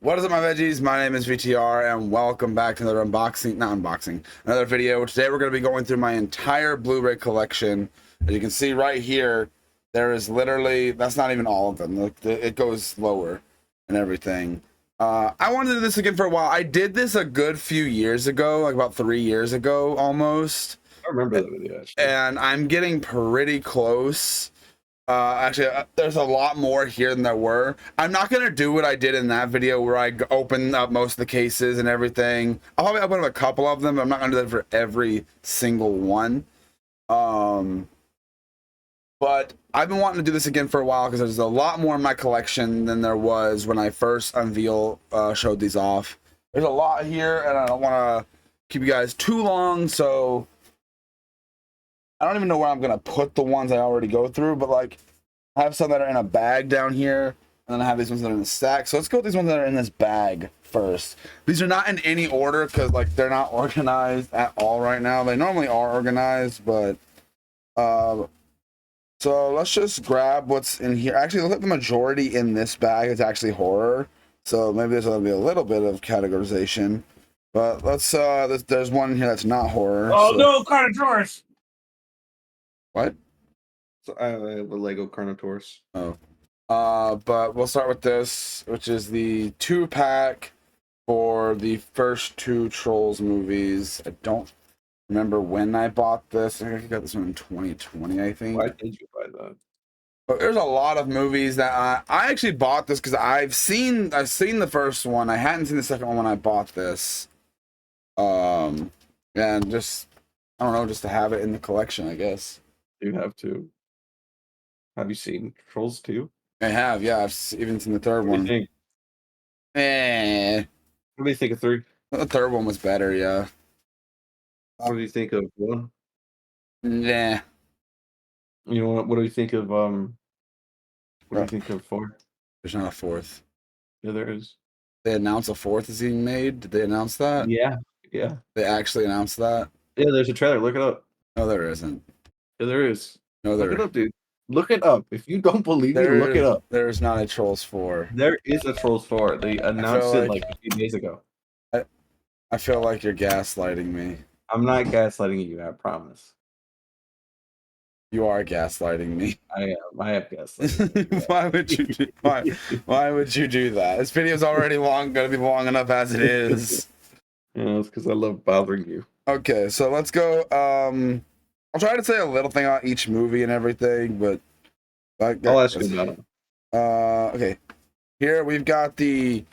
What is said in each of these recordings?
What is up, my veggies? My name is VTR, and welcome back to another another video. Today we're going to be going through my entire Blu-ray collection. As you can see right here, there is literally, that's not even all of them. Look, it goes lower and everything. I wanted to do this again for a while. I did this a good few years ago, like about 3 years ago almost. I remember that video, actually. And I'm getting pretty close. There's a lot more here than there were. I'm not gonna do what I did in that video where I open up most of the cases and everything. I'll probably open up a couple of them, but I'm not gonna do that for every single one. But I've been wanting to do this again for a while because there's a lot more in my collection than there was when I first showed these off. There's a lot here, and I don't want to keep you guys too long, so I don't even know where I'm gonna put the ones I already go through, but like I have some that are in a bag down here, and then I have these ones that are in the stack. So let's go with these ones that are in this bag first. These are not in any order because like they're not organized at all right now. They normally are organized, but so let's just grab what's in here. Actually, look at the majority in this bag is actually horror. So maybe there's gonna be a little bit of categorization. But let's there's one here that's not horror. Oh, so. No, Carnotaurus! What? So I have a Lego Carnotaurus. Oh. But we'll start with this, which is the 2-pack for the first 2 Trolls movies. I don't remember when I bought this. I think I got this one in 2020, I think. Why did you buy that? But there's a lot of movies that I actually bought this because I've seen the first one. I hadn't seen the second one when I bought this. And just I don't know, just to have it in the collection, I guess. You have to. Have you seen Trolls 2? I have, yeah. I've even seen the third one. What do you think? What do you think of 3? The third one was better, yeah. What do you think of 1? Nah. You know what do you think of what do you think of 4? There's not a 4th. Yeah, there is. They announced a 4th is being made. Did they announce that? Yeah. They actually announced that? Yeah, there's a trailer. Look it up. No, there isn't. Yeah, there is. No, there. Look it up, dude. Look it up. If you don't believe me, look it up. There is not a Trolls 4. There is a Trolls 4. They announced it like a few days ago. I feel like you're gaslighting me. I'm not gaslighting you, I promise. You are gaslighting me. I am. I have gaslighting. Why would you do that? This video's already gonna be long enough as it is. Yeah, it's because I love bothering you. Okay, so let's go. I'll try to say a little thing on each movie and everything, but I'll ask you about it. Okay. Here we've got the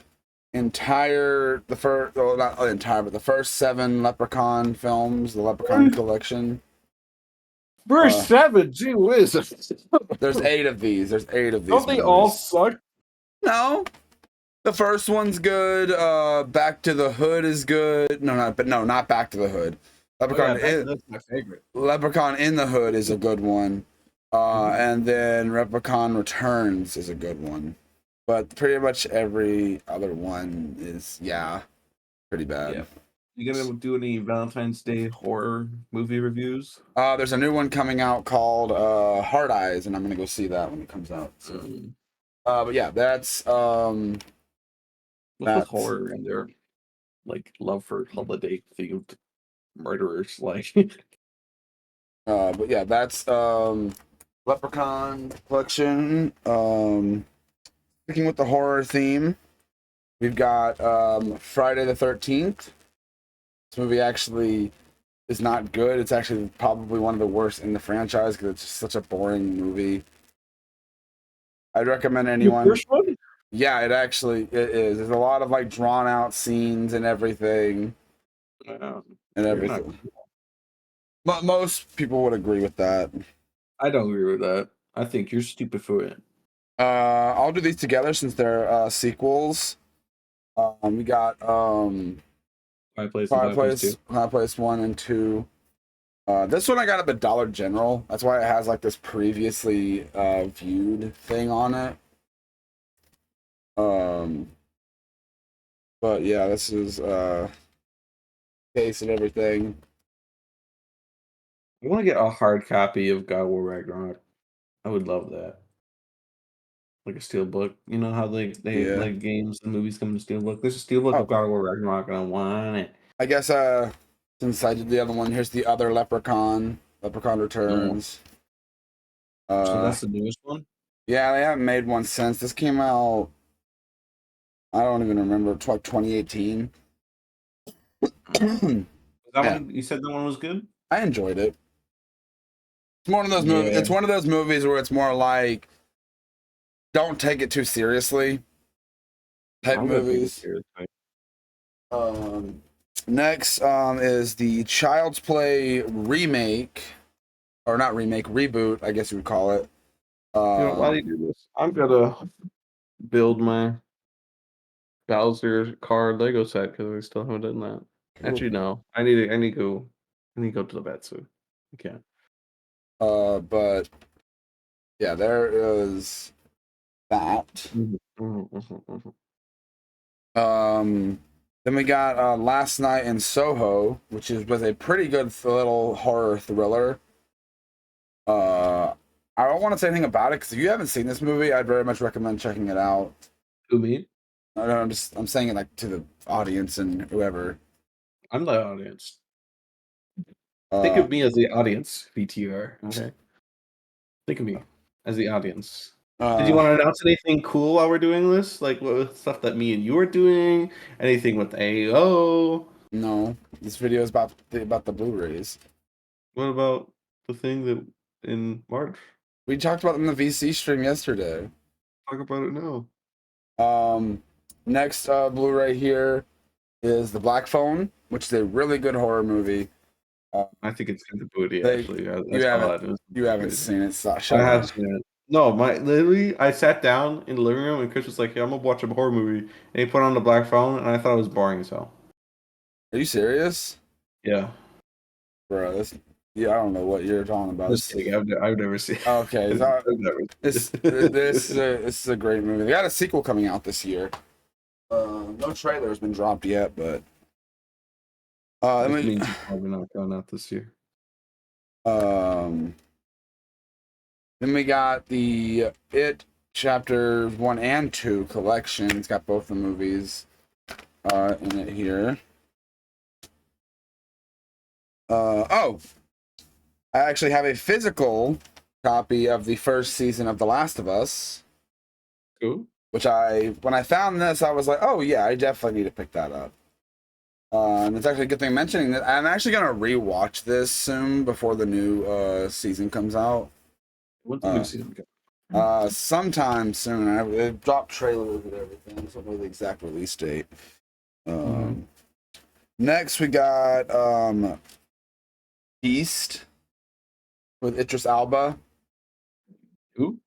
the first 7 Leprechaun films, the Leprechaun collection. Verse 7, gee whiz. There's 8 of these. Don't they all suck? No. The first one's good. Back to the Hood is good. Not Back to the Hood. Leprechaun that's my favorite. Leprechaun in the Hood is a good one. And then Leprechaun Returns is a good one. But pretty much every other one is, pretty bad. Yeah. You gonna do any Valentine's Day horror movie reviews? There's a new one coming out called Hard Eyes, and I'm gonna go see that when it comes out. So. But yeah, that's what's with horror and their like love for holiday themed murderers, like. But yeah, that's Leprechaun collection. Sticking with the horror theme, we've got Friday the 13th. This movie actually is not good. It's actually probably one of the worst in the franchise because it's just such a boring movie. I'd recommend anyone. The first one? Yeah, it is. There's a lot of like drawn out scenes and everything. But most people would agree with that. I don't agree with that. I think you're stupid for it. I'll do these together since they're sequels. We got Fireplace 1 and 2. This one I got at the Dollar General. That's why it has like this previously viewed thing on it. But yeah, this is case and everything. I want to get a hard copy of God War Ragnarok. I would love that. like a steel book. You know how they Yeah. like games and movies come in a steel book. There's a steel book Oh, of God of War Ragnarok, and I want it. I guess since I did the other one, here's the other Leprechaun. Leprechaun No, Returns. so Uh, that's the newest one. yeah, they haven't made one since this came out. I don't even remember. It's like 2018. That Yeah, one you said that one was good. I enjoyed it. It's one of those movies. Yeah, It's one of those movies where it's more like don't take it too seriously type I'm gonna take it movies. seriously. Um, next is the Child's Play remake, or not remake, reboot, I guess you would call it. You know, why do you do this? I'm gonna build my Bowser car Lego set because I still haven't done that. Cool. Actually, no. I need to go to the vet soon. Okay. But yeah, there is that. Then we got Last Night in Soho, which was a pretty good little horror thriller. I don't want to say anything about it because if you haven't seen this movie, I'd very much recommend checking it out. Who, me? I'm saying it like to the audience and whoever. I'm the audience. Think Uh, of me as the audience, VTR. Okay. Think of me as the audience. Did you want to announce anything cool while we're doing this? Like what stuff that me and you are doing? Anything with AO? no, this video is about the Blu-rays. What about the thing that in March? We talked about them in the VC stream yesterday. Talk about it now. Next Blu-ray here is The Black Phone, which is a really good horror movie. I think it's kind of booty, actually. You haven't seen it, so I have seen it. No, literally, I sat down in the living room and Chris was like, "Yeah, I'm gonna watch a horror movie," and he put on the Black Phone, and I thought it was boring as hell. Are you serious, Yeah, bro? Yeah, I don't know what you're talking about. just kidding. I've never seen. Okay, I've never this seen this this is a great movie. They got a sequel coming out this year. No trailer has been dropped yet, but This means it's probably not going out this year. Then we got the It Chapters 1 and 2 collection. It's got both the movies in it here. Oh, I actually have a physical copy of the first season of The Last of Us. Cool. Which when I found this, I was like, oh yeah, I definitely need to pick that up. And it's actually a good thing mentioning that. I'm actually gonna rewatch this soon before the new season comes out. When's the new season go? Sometime soon. It dropped trailers and everything, so I don't know the exact release date. Next we got Beast with Idris Elba. Who?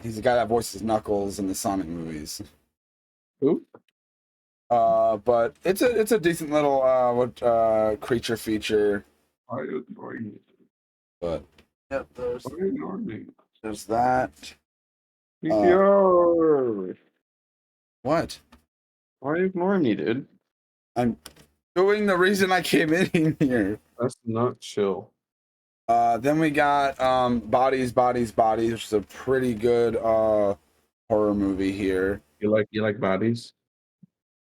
He's the guy that voices Knuckles in the Sonic movies. Who? But it's a decent little creature feature. Why are you ignoring me? But yep, Why are you ignoring me? there's that. VTR. What? Why are you ignoring me, dude? I'm doing the reason I came in here. That's not chill. Then we got Bodies, which is a pretty good horror movie here. You like bodies?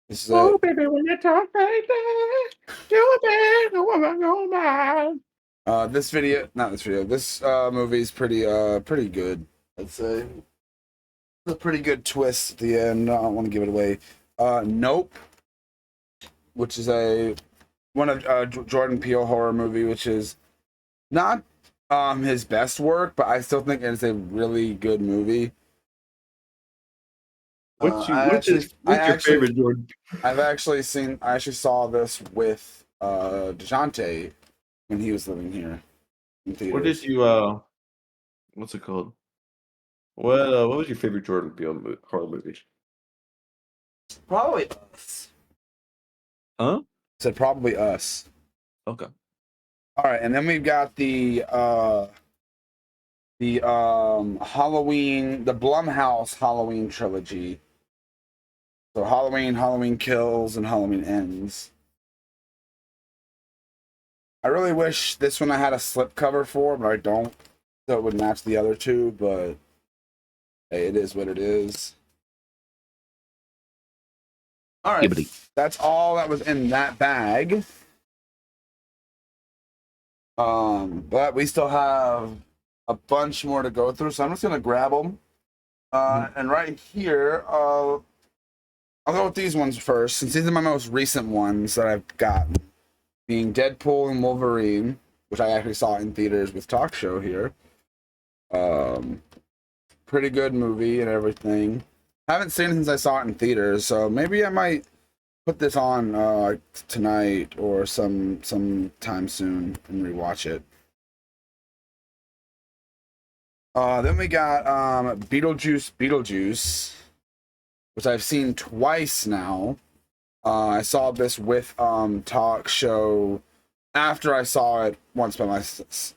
This is Oh, baby, when you talk like that, you a bad woman, oh my. this movie is pretty good. I'd say it's a pretty good twist at the end. I don't want to give it away. Nope, which is one of Jordan Peele horror movie, which is not his best work, but I still think it's a really good movie. What's your favorite Jordan? I actually saw this with DeJounte when he was living here in theaters. What did you what's it called? What was your favorite Jordan Peele horror movie? Probably Us. Huh? Said probably Us. Okay. All right, and then we've got the Halloween, the Blumhouse Halloween trilogy. So Halloween Kills, and Halloween Ends. I really wish this one I had a slip cover for, but I don't. So it would match the other two, but Hey, it is what it is. All right, that's all that was in that bag. But we still have a bunch more to go through, so I'm just gonna grab them. And right here, I'll go with these ones first, since these are my most recent ones that I've gotten, being Deadpool and Wolverine, which I actually saw in theaters with Talk Show here. Pretty good movie and everything. Haven't seen it since I saw it in theaters, so maybe I might put this on tonight or some time soon and rewatch it. Then we got Beetlejuice, which I've seen twice now. I saw this with Talk Show after I saw it once by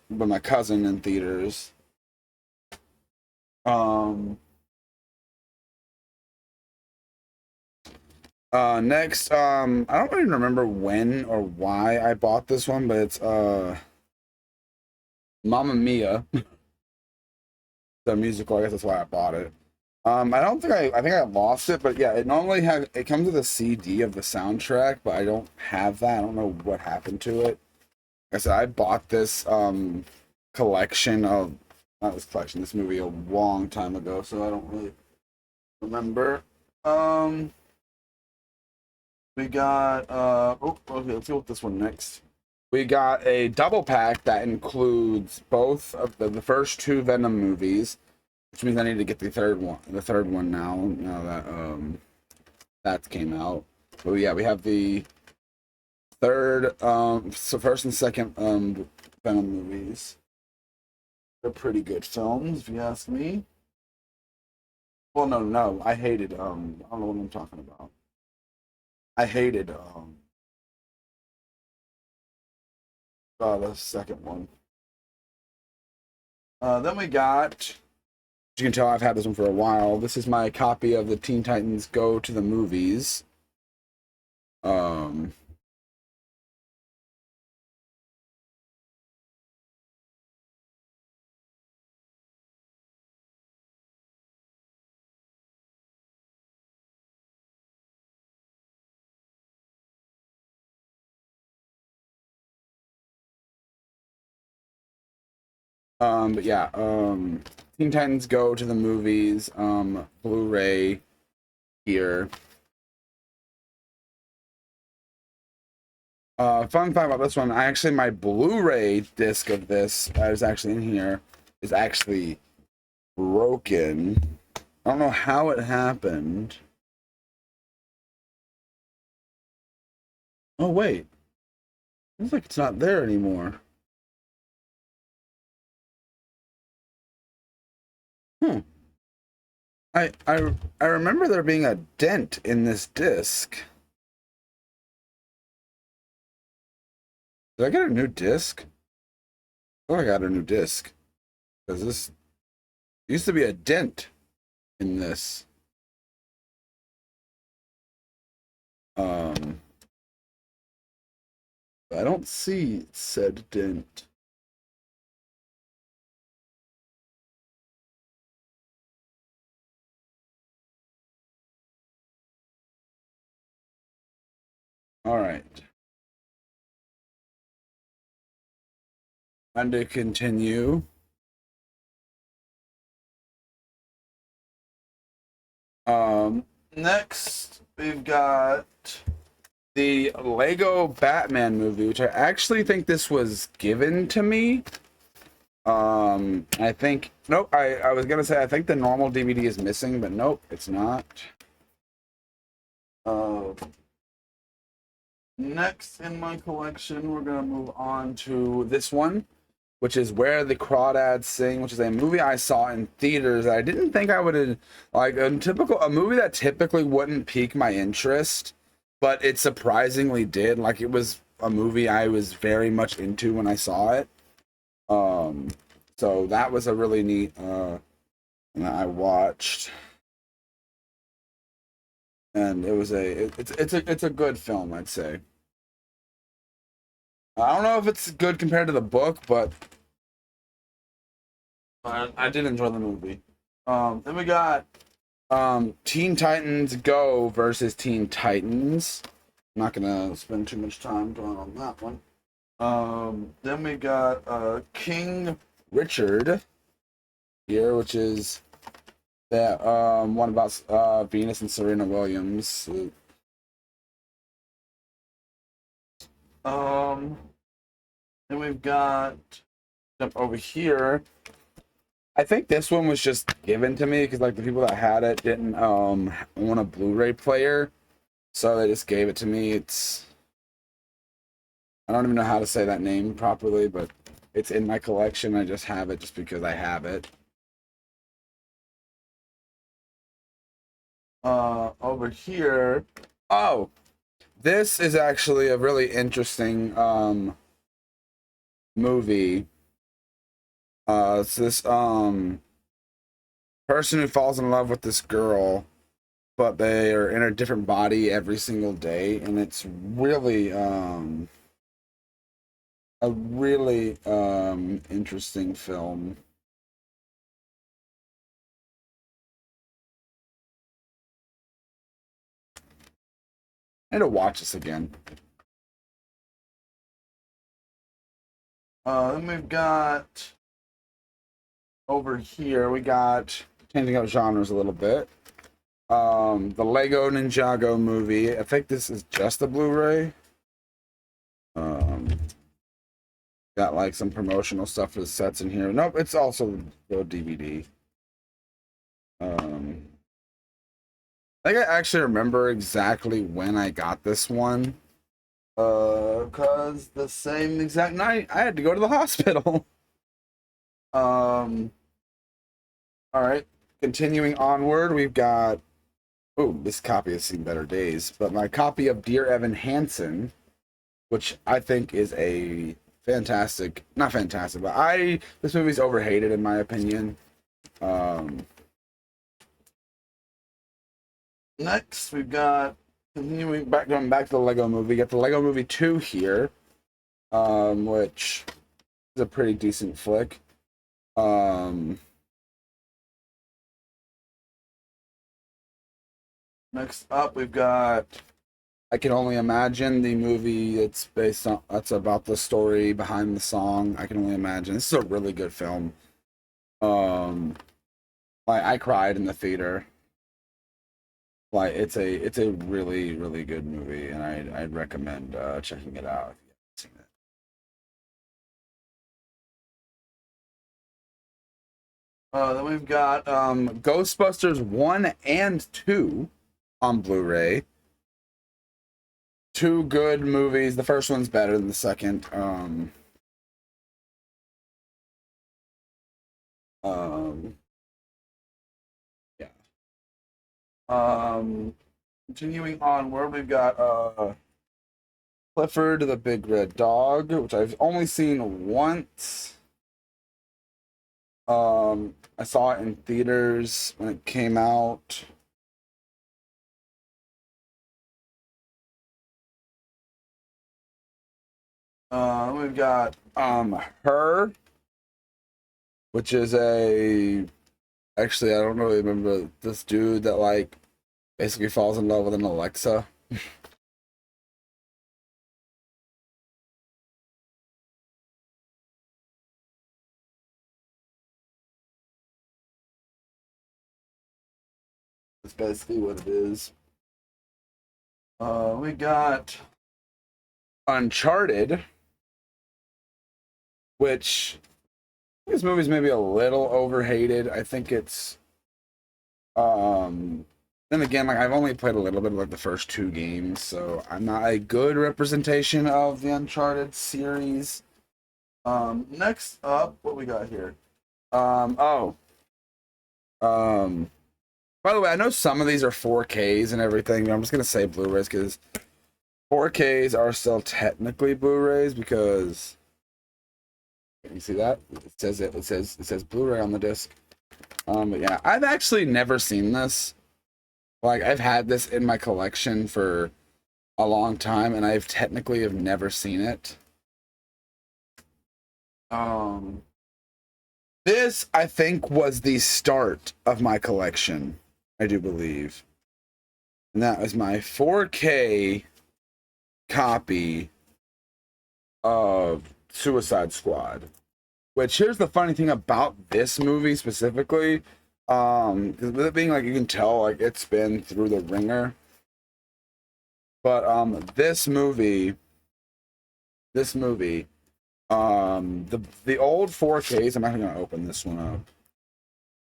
my cousin in theaters. Next, I don't even remember when or why I bought this one, but it's Mamma Mia. The musical, I guess that's why I bought it. I don't think I think I lost it, but yeah, it comes with a CD of the soundtrack, but I don't have that. I don't know what happened to it. Like I said, I bought this this movie a long time ago, so I don't really remember. We got okay, let's go with this one next. We got a double pack that includes both of the first two Venom movies, which means I need to get the third one now that that came out. But yeah, we have the third so first and second Venom movies. They're pretty good films, if you ask me. Well, no, I hated I don't know what I'm talking about. I hated the second one. Then we got, you can tell I've had this one for a while. This is my copy of the Teen Titans Go to the Movies. But yeah, Teen Titans Go to the Movies, Blu-ray here. Fun fact about this one, my Blu-ray disc of this is actually in here, is actually broken. I don't know how it happened. Oh wait, looks like it's not there anymore. I remember there being a dent in this disc. Did I get a new disc? Oh, I got a new disc. Because this used to be a dent in this. I don't see said dent. All right. And to continue. Next we've got the Lego Batman movie, which I actually think this was given to me. I think nope. I was gonna say I think the normal DVD is missing, but nope, it's not. Next in my collection, we're gonna move on to this one, which is Where the Crawdads Sing, which is a movie I saw in theaters that I didn't think I would like. A movie that typically wouldn't pique my interest, but it surprisingly did. Like, it was a movie I was very much into when I saw it. So that was a really neat that I watched, and it was it's a good film, I'd say. I don't know if it's good compared to the book, but I did enjoy the movie. Then we got Teen Titans Go versus Teen Titans. I'm not gonna spend too much time going on that one. Then we got King Richard here, which is that one about Venus and Serena Williams. Then we've got jump over here. I think this one was just given to me because like the people that had it didn't own a Blu-ray player, so they just gave it to me. I don't even know how to say that name properly, but it's in my collection. I just have it just because I have it. Over here. Oh, this is actually a really interesting movie. It's this person who falls in love with this girl, but they are in a different body every single day, and it's really a really interesting film. I need to watch this again. Then we've got over here, we got changing up genres a little bit. The Lego Ninjago movie. I think this is just a Blu-ray. Got like some promotional stuff for the sets in here. Nope, it's also the DVD. I think I actually remember exactly when I got this one. Cause the same exact night I had to go to the hospital. All right, continuing onward, we've got. Oh, this copy has seen better days, but my copy of Dear Evan Hansen, which I think is a fantastic, not fantastic, but this movie's overhated in my opinion. Next, we've got going back to the Lego movie. We got the Lego Movie 2 here, which is a pretty decent flick. Next up, we've got I Can Only Imagine, the movie that's about the story behind the song I Can Only Imagine. This is a really good film. I cried in the theater. Like it's a really, really good movie, and I'd recommend checking it out if you haven't seen it. Then we've got Ghostbusters 1 and 2 on Blu-ray. Two good movies. The first one's better than the second. Yeah. Continuing onward, we've got Clifford the Big Red Dog, which I've only seen once. I saw it in theaters when it came out. We've got Her, which is actually I don't really remember this dude that like basically falls in love with an Alexa. That's basically what it is. We got Uncharted, which this movie's maybe a little overhated. I think it's then again, like I've only played a little bit of like the first two games, so I'm not a good representation of the Uncharted series. Next up, what we got here? By the way, I know some of these are 4Ks and everything, but I'm just gonna say Blu-rays because 4Ks are still technically Blu-rays because can you see that? It says Blu-ray on the disc. But yeah, I've actually never seen this. Like I've had this in my collection for a long time, and I've technically have never seen it. This, I think, was the start of my collection, I do believe. And that was my 4K copy of Suicide Squad. Which, here's the funny thing about this movie specifically. With it being like, you can tell, like, it's been through the ringer. But, this movie, the old 4Ks, I'm actually going to open this one up.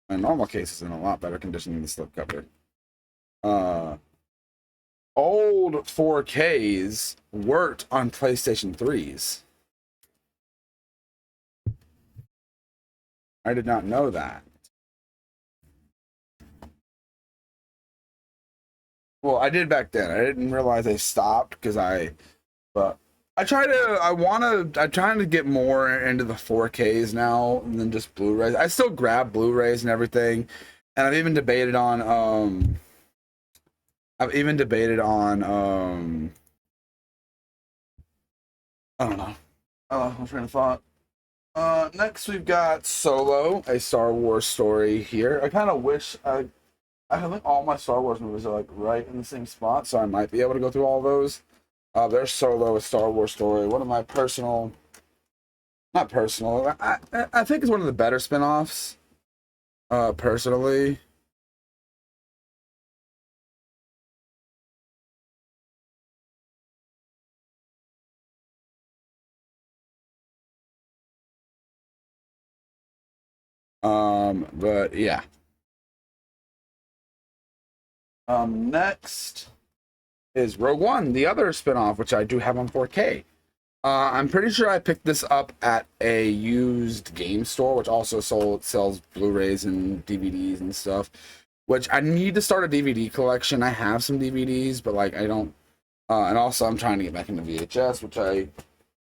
My normal case is in a lot better condition than the slipcover. Old 4Ks worked on PlayStation 3s. I did not know that. Well, I did back then. I didn't realize they stopped because but I'm trying to get more into the 4Ks now than just Blu-rays. I still grab Blu-rays and everything, and I've even debated on I don't know. I'm trying to thought. Next we've got Solo, a Star Wars story here. I kind of wish I think all my Star Wars movies are like right in the same spot, so I might be able to go through all those. There's Solo, a Star Wars story. One of my not personal. I think it's one of the better spin-offs. Personally. But yeah. Next is Rogue One, the other spin-off, which I do have on 4K. I'm pretty sure I picked this up at a used game store, which also sells Blu-rays and DVDs and stuff. Which I need to start a DVD collection. I have some DVDs, but like I don't. And also I'm trying to get back into VHS,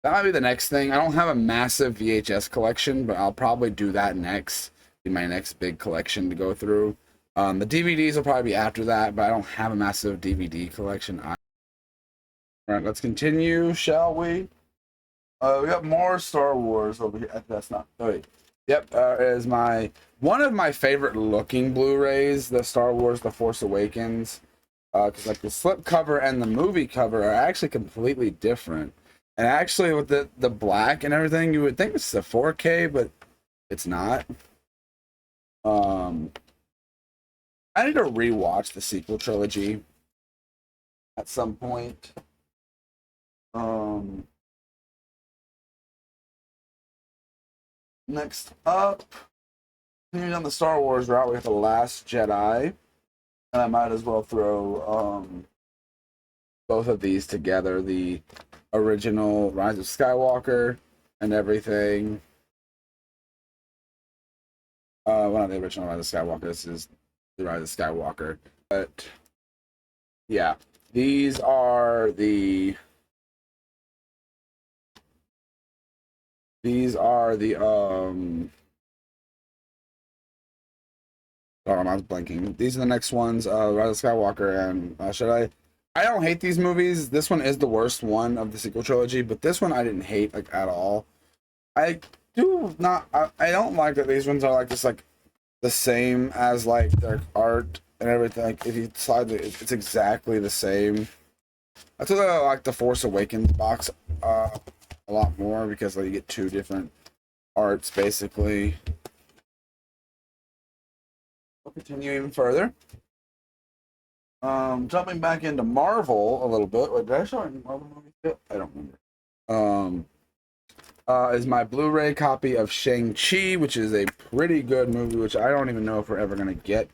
that might be the next thing. I don't have a massive VHS collection, but I'll probably do that next. Be my next big collection to go through. The DVDs will probably be after that, but I don't have a massive DVD collection. All right, let's continue, shall we? We got more Star Wars over here. That's not. Oh wait. Yep, is one of my favorite looking Blu-rays, the Star Wars: The Force Awakens. Because like the slip cover and the movie cover are actually completely different. And actually, with the black and everything, you would think it's a 4K, but it's not. I need to rewatch the sequel trilogy at some point. Next up, continuing on the Star Wars route, we have The Last Jedi. And I might as well throw both of these together, the original Rise of Skywalker and everything. Well, not the original Rise of Skywalker, this is the Rise of Skywalker. But yeah, these are the oh, I was blanking. These are the next ones, Rise of Skywalker and I don't hate these movies. This one is the worst one of the sequel trilogy, but this one I didn't hate like at all. I don't like that these ones are like just like the same as like their art and everything. Like, if you slide it's exactly the same. That's why I like the Force Awakens box a lot more, because like, you get two different arts basically. We'll continue even further. Jumping back into Marvel a little bit. Wait, did I show any Marvel movies yet? I don't remember. Is my Blu-ray copy of Shang-Chi, which is a pretty good movie, which I don't even know if we're ever gonna get.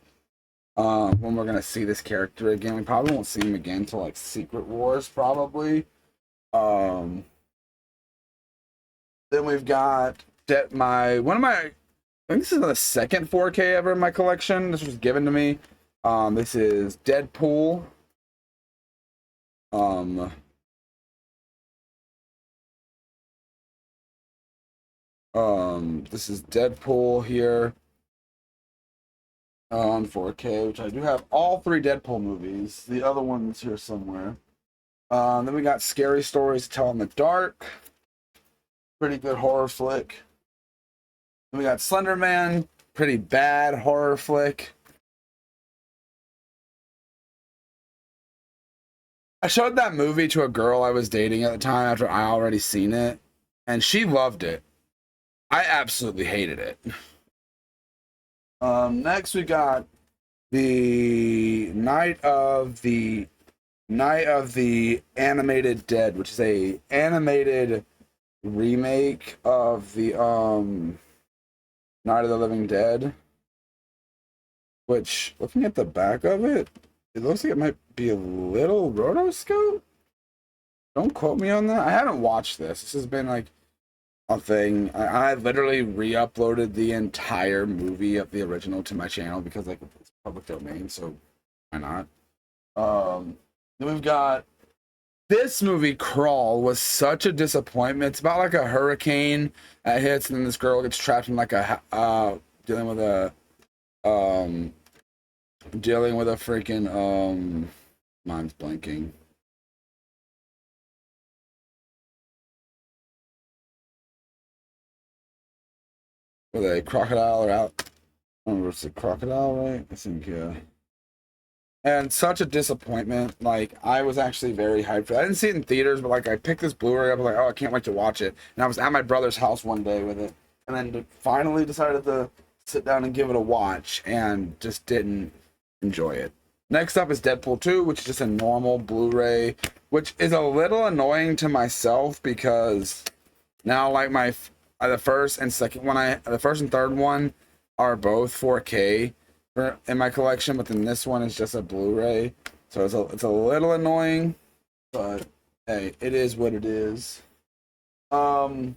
When we're gonna see this character again. We probably won't see him again until like Secret Wars, probably. Then we've got I think this is the second 4K ever in my collection. This was given to me. This is Deadpool. This is Deadpool here on 4K, which I do have all three Deadpool movies. The other one's here somewhere. Then we got Scary Stories to Tell in the Dark. Pretty good horror flick. Then we got Slender Man, pretty bad horror flick. I showed that movie to a girl I was dating at the time after I already seen it, and she loved it. I absolutely hated it. Next we got the Night of the Animated Dead, which is a animated remake of the Night of the Living Dead. Which, looking at the back of it, it looks like it might be a little rotoscope. Don't quote me on that. I haven't watched this. This has been like a thing. I literally re-uploaded the entire movie of the original to my channel because like it's public domain, so why not? Then we've got this movie, Crawl, was such a disappointment. It's about like a hurricane that hits, and then this girl gets trapped in like a dealing with a freaking mine's blanking. With a crocodile or out. I don't remember if it's a crocodile, right? I think, yeah. And such a disappointment. Like, I was actually very hyped for it. I didn't see it in theaters, but like I picked this Blu-ray up. I was like, oh, I can't wait to watch it. And I was at my brother's house one day with it, and then finally decided to sit down and give it a watch, and just didn't enjoy it. Next up is Deadpool 2, which is just a normal Blu-ray, which is a little annoying to myself because now like the first and third one are both 4K in my collection, but then this one is just a Blu-ray, so it's a little annoying, but hey, it is what it is. Another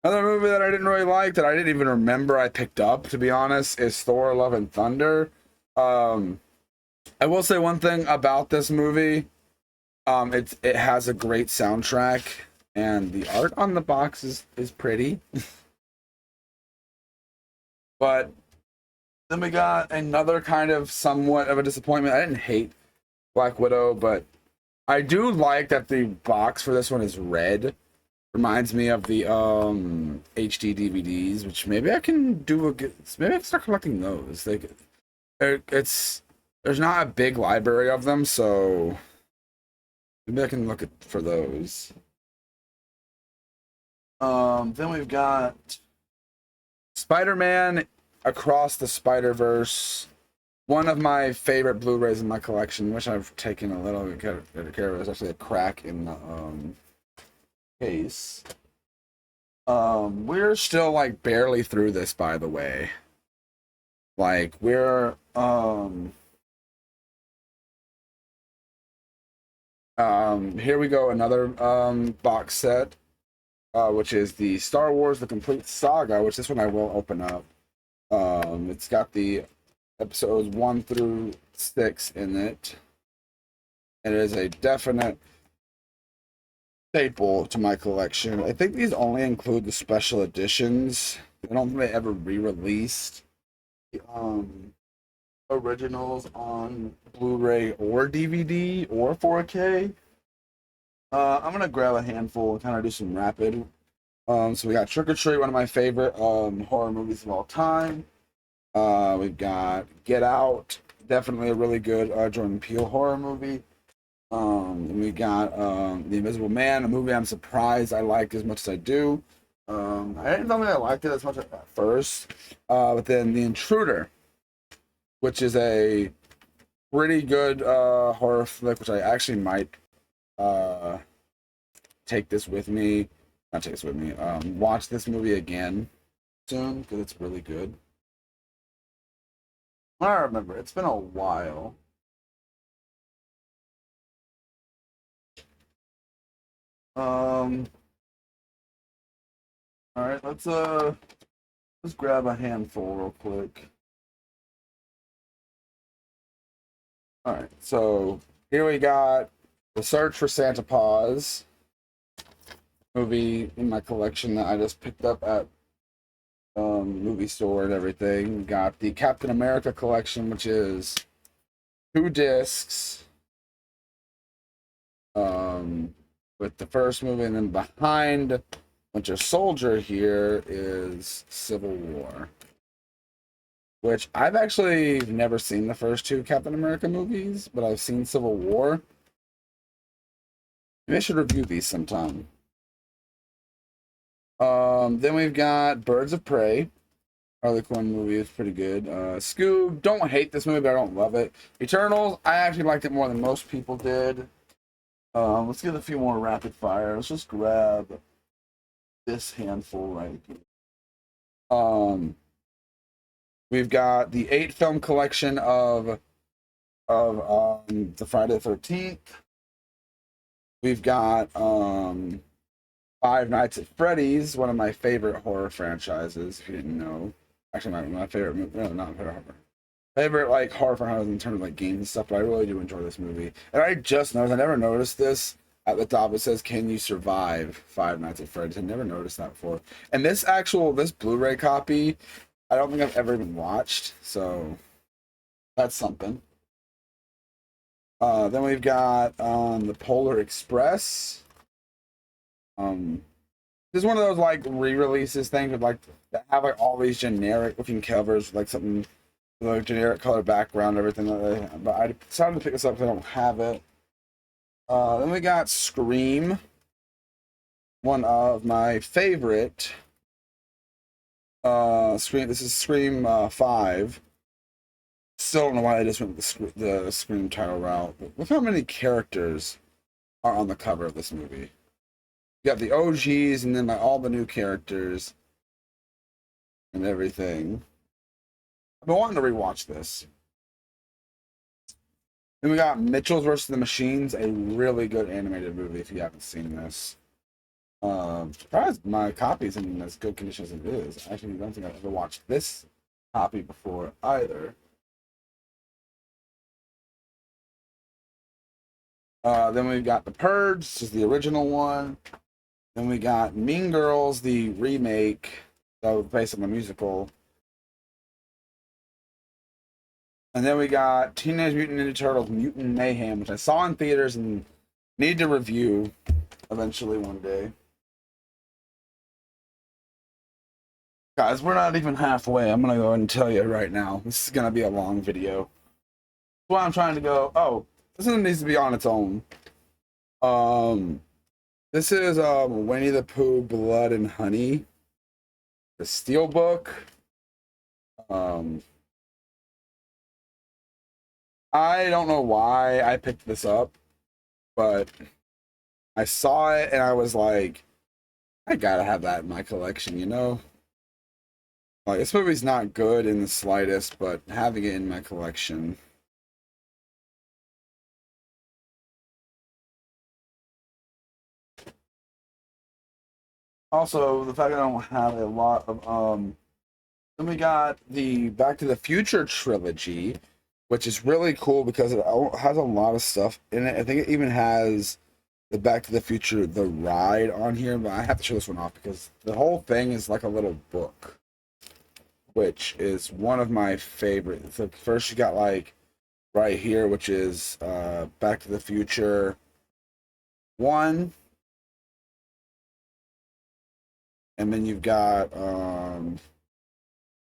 movie that I didn't really like, that I didn't even remember I picked up, to be honest, is Thor: Love and Thunder. I will say one thing about this movie. It has a great soundtrack, and the art on the box is pretty. But then we got another kind of somewhat of a disappointment. I didn't hate Black Widow, but I do like that the box for this one is red. Reminds me of the HD DVDs, which maybe I can maybe I can start collecting those. There's not a big library of them, so maybe I can look for those. Then we've got Spider-Man Across the Spider-Verse, one of my favorite Blu-rays in my collection, which I've taken a little bit of care of. There's actually a crack in the case. We're still like barely through this, by the way. Like we're here we go, another box set, which is the Star Wars The Complete Saga, which this one I will open up. It's got the episodes 1 through 6 in it. It is a definite staple to my collection. I think these only include the special editions. I don't think they ever re-released the originals on Blu-ray or DVD or 4K. I'm gonna grab a handful and kind of do some rapid. So we got Trick or Treat, one of my favorite horror movies of all time. We've got Get Out, definitely a really good Jordan Peele horror movie. And we got The Invisible Man, a movie I'm surprised I liked as much as I do. I didn't think I liked it as much at first, but then The Intruder, which is a pretty good horror flick, which I actually might take this with me. Not take this with me. Watch this movie again soon because it's really good. I remember it's been a while. All right, let's grab a handful real quick. All right, so here we got The Search for Santa Paws, movie in my collection that I just picked up at movie store and everything. We got the Captain America collection, which is 2 discs with the first movie, and then behind Winter Soldier here is Civil War, which I've actually never seen the first two Captain America movies, but I've seen Civil War. Maybe I should review these sometime. Then we've got Birds of Prey. Harley Quinn movie is pretty good. Scoob, don't hate this movie, but I don't love it. Eternals, I actually liked it more than most people did. Let's get a few more rapid fire. Let's just grab this handful right here. We've got the 8-film collection of the Friday the 13th. We've got Five Nights at Freddy's, one of my favorite horror franchises, if you didn't know. Actually, my favorite movie, no, not favorite horror. Favorite, like, horror franchise in terms of, like, games and stuff, but I really do enjoy this movie. And I just noticed, I never noticed this. At the top, it says, "Can you survive Five Nights at Freddy's?" I never noticed that before. And this Blu-ray copy, I don't think I've ever even watched, so that's something. Then we've got the Polar Express. This is one of those like re-releases things with like that have like all these generic looking covers, like something with a generic color background, everything like that. But I decided to pick this up because I don't have it. Then we got Scream, one of my favorite. Scream. This is Scream 5. Still don't know why I just went with the Scream title route. But look how many characters are on the cover of this movie. You got the OGs and then like all the new characters and everything. I've been wanting to rewatch this. Then we got Mitchell's vs. the Machines, a really good animated movie if you haven't seen this. Surprised my copy's in as good condition as it is. I actually don't think I've ever watched this copy before either. Then we've got The Purge, this is the original one. Then we got Mean Girls, the remake, that was based on the musical. And then we got Teenage Mutant Ninja Turtles Mutant Mayhem, which I saw in theaters and need to review eventually one day. Guys, we're not even halfway. I'm going to go ahead and tell you right now. This is going to be a long video. That's why I'm trying to go, oh, this one needs to be on its own. This is Winnie the Pooh, Blood and Honey. The Steelbook. I don't know why I picked this up, but I saw it and I was like, I gotta have that in my collection, you know? Like, this movie's not good in the slightest, but having it in my collection. Also, the fact that I don't have a lot of, then we got the Back to the Future trilogy, which is really cool because it has a lot of stuff in it. I think it even has the Back to the Future, the ride on here, but I have to show this one off because the whole thing is like a little book, which is one of my favorites. So first you got like right here, which is Back to the Future 1. And then you've got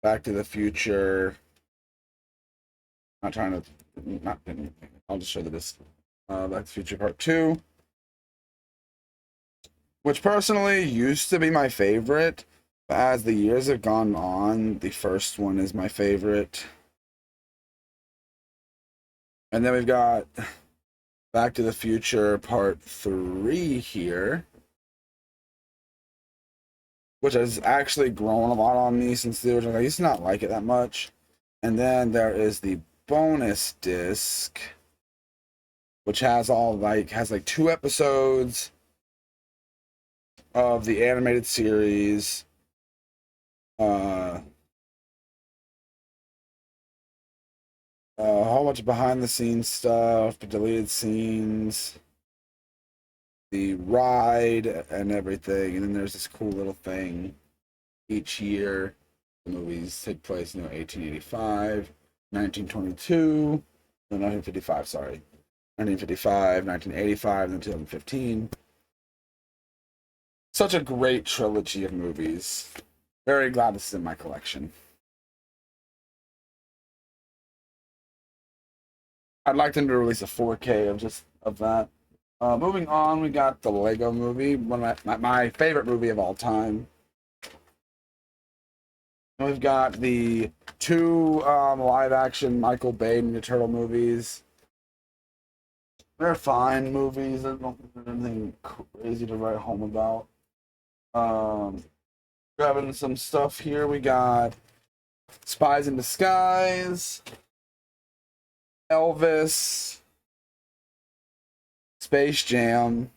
Back to the Future. Not trying to, I'll just show this. Back to the Future Part 2. Which personally used to be my favorite. But as the years have gone on, the first one is my favorite. And then we've got Back to the Future Part 3 here, which has actually grown a lot on me since the original. I used to not like it that much. And then there is the bonus disc, which has has 2 episodes of the animated series. A whole bunch of behind the scenes stuff, deleted scenes, the ride and everything. And then there's this cool little thing each year. The movies take place, 1885, 1922, no, 1955, sorry. 1955, 1985, and then 2015. Such a great trilogy of movies. Very glad this is in my collection. I'd like them to release a 4K of that. Moving on, we got the Lego Movie, one of my favorite movie of all time. And we've got the two live-action Michael Bay Ninja Turtle movies. They're fine movies. I don't think there's anything crazy to write home about. Grabbing some stuff here. We got Spies in Disguise, Elvis, Space Jam,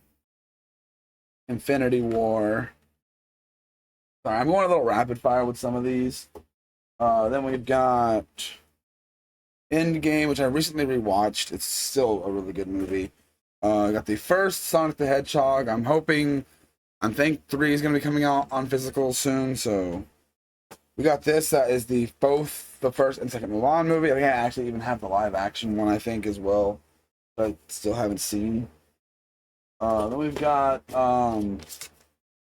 Infinity War. Sorry, I'm going a little rapid fire with some of these. Then we've got Endgame, which I recently rewatched. It's still a really good movie. I got the first Sonic the Hedgehog. I think 3 is going to be coming out on physical soon, so we got this. That is both the first and second Mulan movie. I think I actually even have the live action one, I think, as well, but I still haven't seen. Then we've got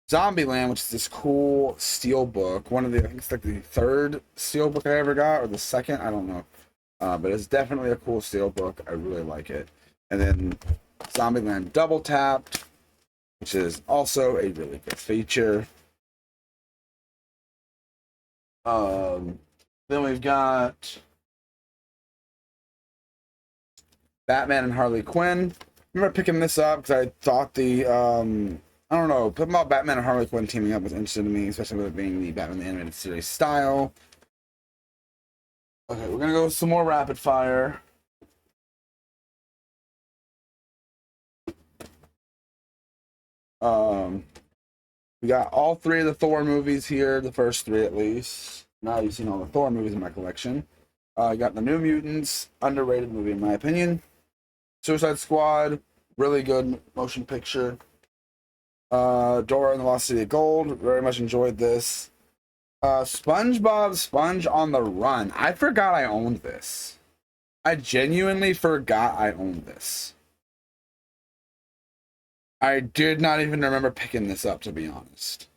Zombieland, which is this cool steelbook. I think it's like the third steelbook I ever got, or the second, I don't know. But it's definitely a cool steelbook. I really like it. And then Zombieland Double Tapped, which is also a really good feature. Then we've got Batman and Harley Quinn. I remember picking this up because I thought I don't know, putting about Batman and Harley Quinn teaming up was interesting to me, especially with it being the Batman the Animated Series style. Okay, we're gonna go with some more rapid fire. We got all 3 of the Thor movies here, the first 3 at least. Now you've seen all the Thor movies in my collection. I got the New Mutants, underrated movie in my opinion. Suicide Squad, really good motion picture. Dora and the Lost City of Gold, very much enjoyed this. SpongeBob Sponge on the Run. I forgot I owned this. I genuinely forgot I owned this. I did not even remember picking this up, to be honest.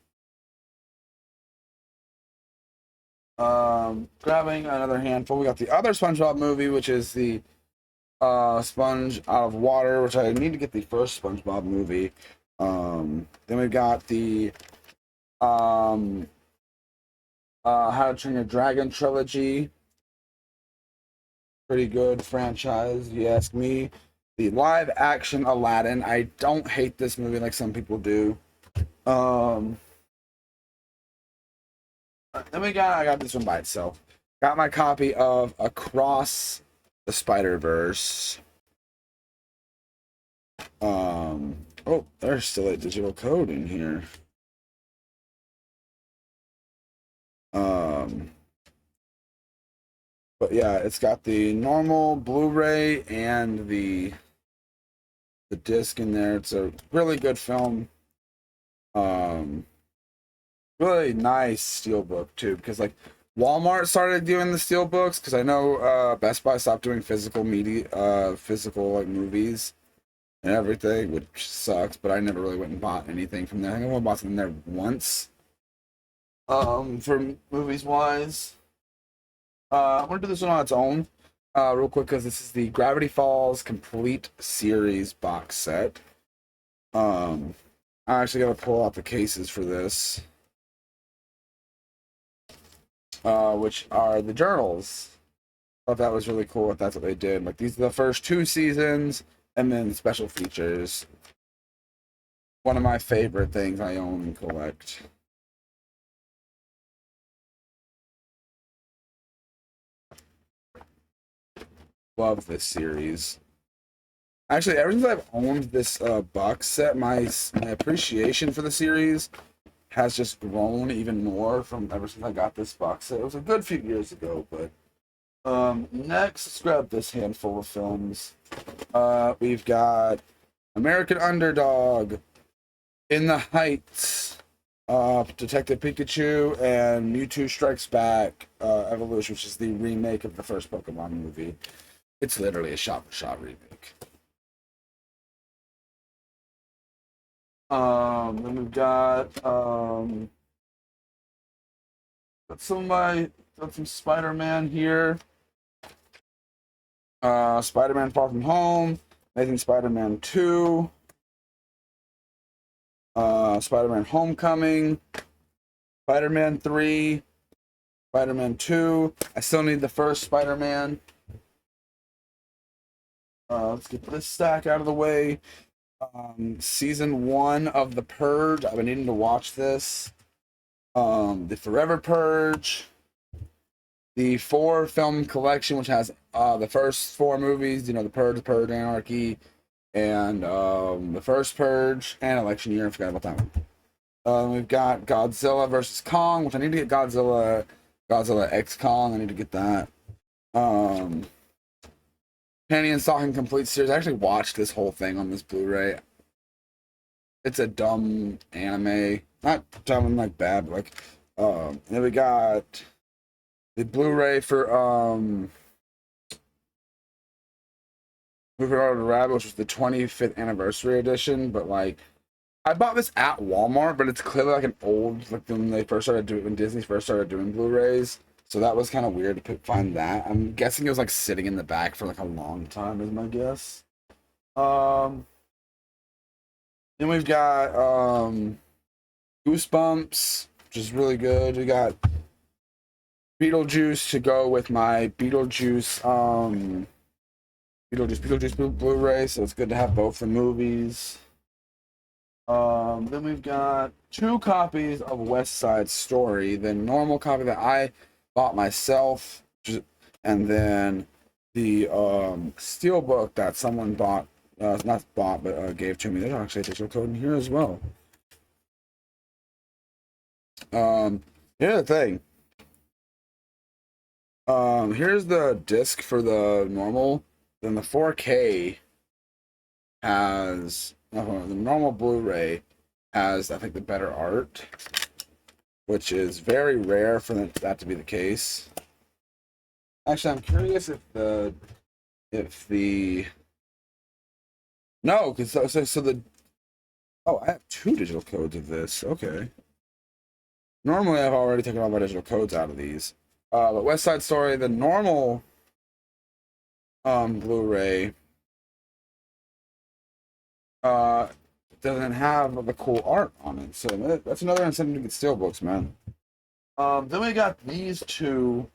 Grabbing another handful. We got the other SpongeBob movie, which is the Sponge Out of Water, which I need to get the first SpongeBob movie. Then we've got the How to Train Your Dragon trilogy. Pretty good franchise, you ask me. The live action Aladdin. I don't hate this movie like some people do. Then I got this one by itself. Got my copy of Across the Spider-Verse. Oh, there's still a digital code in here. But yeah, it's got the normal Blu-ray and the disc in there. It's a really good film. Really nice steelbook too, because like Walmart started doing the steelbooks, because I know Best Buy stopped doing physical media, physical like movies and everything, which sucks. But I never really went and bought anything from there. I think I only bought something there once. For movies wise, I'm gonna do this one on its own, real quick, because this is the Gravity Falls Complete Series box set. I actually gotta pull out the cases for this, which are the journals. Thought that was really cool if that's what they did. Like, these are the first 2 seasons, and then special features. One of my favorite things I own and collect. Love this series. Actually, ever since I've owned this box set, my appreciation for the series has just grown even more from ever since I got this box set. It was a good few years ago, but next, let's grab this handful of films. We've got American Underdog, In the Heights, Detective Pikachu, and Mewtwo Strikes Back Evolution, which is the remake of the first Pokemon movie. It's literally a shot-for-shot remake. Then we've got got some Spider-Man here. Spider-Man Far From Home, Amazing Spider-Man 2, Spider-Man Homecoming, Spider-Man 3, Spider-Man 2. I still need the first Spider-Man. Let's get this stack out of the way. Season 1 of The Purge. I've been needing to watch this. The Forever Purge. The 4 film collection, which has the first 4 movies, The Purge, Anarchy, and the first Purge, and Election Year. I forgot about that one. We've got Godzilla versus Kong, which I need to get Godzilla X Kong. I need to get that. Penny and Stocking Complete Series. I actually watched this whole thing on this Blu-ray. It's a dumb anime. Not dumb and like bad, but like then we got the Blu-ray for Moving Over to Rabbit, which was the 25th anniversary edition, but like I bought this at Walmart, but it's clearly like an old, like when Disney first started doing Blu-rays. So that was kind of weird to find that. I'm guessing it was like sitting in the back for like a long time, is my guess. Then we've got Goosebumps, which is really good. We got Beetlejuice to go with my Beetlejuice Blu-ray, so it's good to have both the movies. Then we've got 2 copies of West Side Story, the normal copy that I bought myself, and then the steelbook that someone bought, not bought, but gave to me. There's actually a digital code in here as well. Here's the thing. Here's the disc for the normal. Then the 4K has the normal Blu-ray has, I think, the better art, which is very rare for that to be the case. Actually, I'm curious if the no, because so the I have 2 digital codes of this. Okay. Normally, I've already taken all my digital codes out of these. But West Side Story, the normal Blu-ray doesn't have the cool art on it, so that's another incentive to get steelbooks, man. Then we got these 2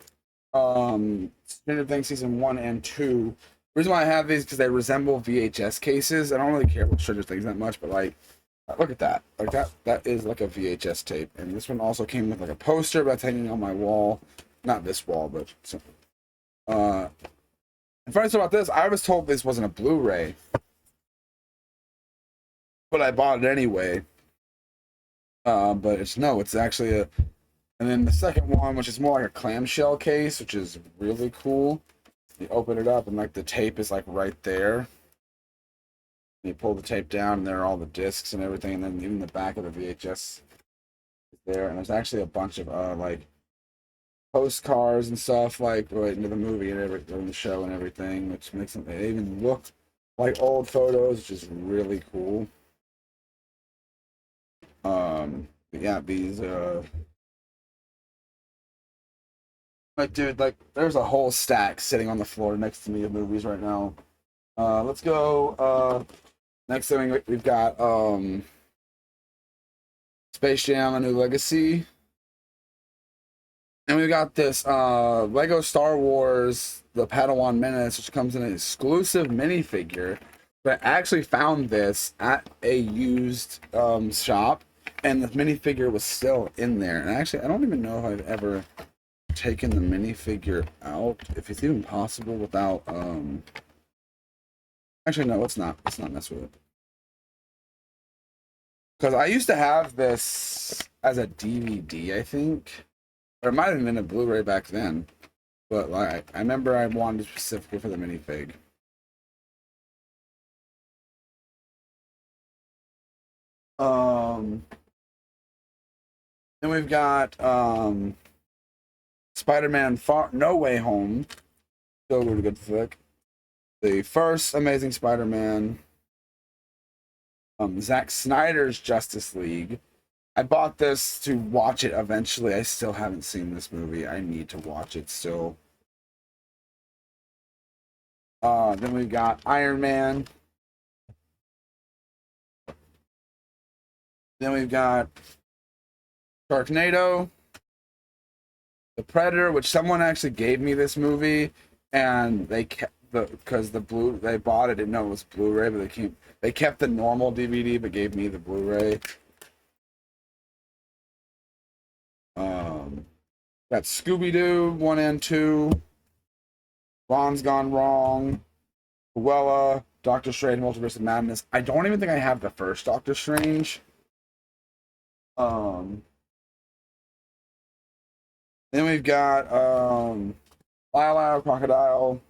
Stranger Things season 1 and 2. The reason why I have these because they resemble VHS cases. I don't really care about Stranger Things that much, but like, look at that. Like that is like a VHS tape. And this one also came with like a poster that's hanging on my wall. Not this wall, but so. And funny thing about this, I was told this wasn't a Blu-ray, but I bought it anyway. But it's actually a. And then the second one, which is more like a clamshell case, which is really cool. You open it up and like the tape is like right there. You pull the tape down and there are all the discs and everything, and then even the back of the VHS is there. And there's actually a bunch of like postcards and stuff like relating to the movie and everything, the show and everything, which makes them, they even look like old photos, which is really cool. Yeah, these like, dude, like, there's a whole stack sitting on the floor next to me of movies right now. Let's go. Next thing we've got Space Jam: A New Legacy, and we got this Lego Star Wars: The Padawan Menace, which comes in an exclusive minifigure. But I actually found this at a used shop, and the minifigure was still in there. And actually, I don't even know if I've ever taken the minifigure out, if it's even possible without actually no, let's not mess with it, because I used to have this as a DVD, I think, or it might have been a Blu-ray back then, but like I remember I wanted it specifically for the minifig. Then we've got Spider-Man No Way Home. Still really good flick. The first Amazing Spider-Man. Zack Snyder's Justice League. I bought this to watch it eventually. I still haven't seen this movie. I need to watch it still. Then we've got Iron Man. Then we've got Sharknado, The Predator, which someone actually gave me this movie, and they kept because they bought it, didn't know it was Blu-ray, but they kept the normal DVD but gave me the Blu-ray. Got Scooby-Doo 1 and 2, Ron's Gone Wrong, Cruella, Doctor Strange, Multiverse of Madness. I don't even think I have the first Doctor Strange. Then we've got Lyle Crocodile,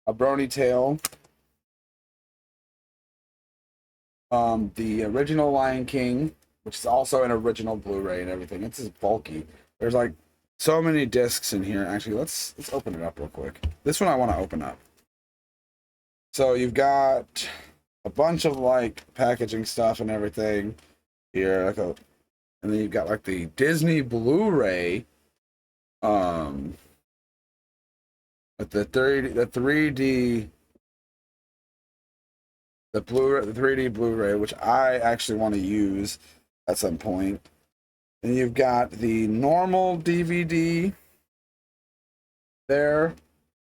A Brony Tale, the original Lion King, which is also an original Blu-ray and everything. It's just bulky. There's like so many discs in here. Actually, let's open it up real quick. This one I want to open up. So you've got a bunch of like packaging stuff and everything here, and then you've got like the Disney Blu-ray, with the 3D the 3D Blu-ray, which I actually want to use at some point. And you've got the normal DVD there.